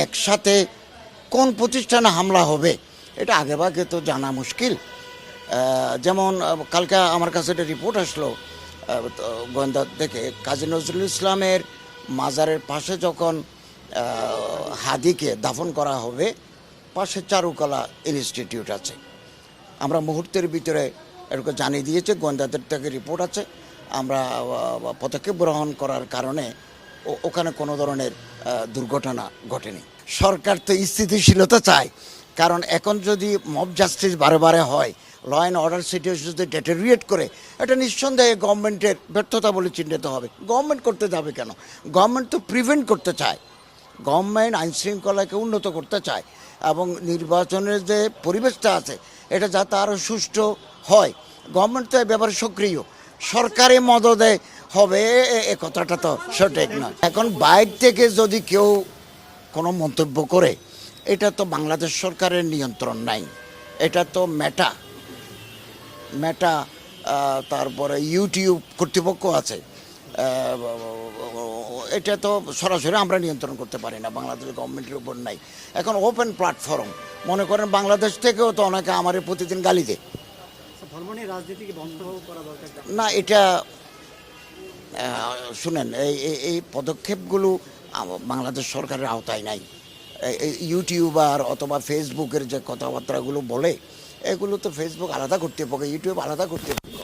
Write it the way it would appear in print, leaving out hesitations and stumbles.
একসাথে কোন প্রতিষ্ঠানে হামলা হবে এটা আগেভাগে তো জানা মুশকিল। যেমন কালকে আমার কাছে একটা রিপোর্ট আসলো গোয়েন্দা থেকে, কাজী নজরুল ইসলামের মাজারের পাশে যখন হাদিকে দাফন করা হবে, পাশে চারুকলা ইনস্টিটিউট আছে। আমরা মুহূর্তের ভিতরে এরকম জানিয়ে দিয়েছে, গোয়েন্দাদের থেকে রিপোর্ট আছে, আমরা পদক্ষেপ গ্রহণ করার কারণে ওখানে কোনো ধরনের দুর্ঘটনা ঘটেনি। সরকার তো স্থিতিশীলতা চায়, কারণ এখন যদি মব জাস্টিস বারে বারে হয়, ল অ্যান্ড অর্ডার সিচুয়েশন যদি ডেটেরিয়েট করে, এটা নিঃসন্দেহে গভর্নমেন্টের ব্যর্থতা বলে চিহ্নিত হবে। গভর্নমেন্ট করতে যাবে কেন? গভর্নমেন্ট তো প্রিভেন্ট করতে চায়, গভর্নমেন্ট আইনশৃঙ্খলাকে উন্নত করতে চায় এবং নির্বাচনের যে পরিবেশটা আছে এটা যাতে আরও সুষ্ঠু হয়। গভর্নমেন্ট তো এ ব্যাপারে সক্রিয়, সরকারি মদদে হবে এ কথাটা তো সঠিক নয়। এখন বাইরে থেকে যদি কেউ কোনো মন্তব্য করে, এটা তো বাংলাদেশ সরকারের নিয়ন্ত্রণ নাই, এটা তো মেটা তারপরে ইউটিউব কর্তৃপক্ষ আছে, এটা তো সরাসরি আমরা নিয়ন্ত্রণ করতে পারি না, বাংলাদেশ গভর্নমেন্টের উপর নাই। এখন ওপেন প্ল্যাটফর্ম, মনে করেন বাংলাদেশ থেকেও তো অনেকে আমার প্রতিদিন গালি দেয় না। এটা শুনেন, এই পদক্ষেপগুলো বাংলাদেশ সরকারের আওতায় নাই। ইউটিউবার অথবা ফেসবুকের যে কথাবার্তাগুলো বলে, এগুলো তো ফেসবুক আলাদা কর্তৃপক্ষ, ইউটিউব আলাদা কর্তৃপক্ষ।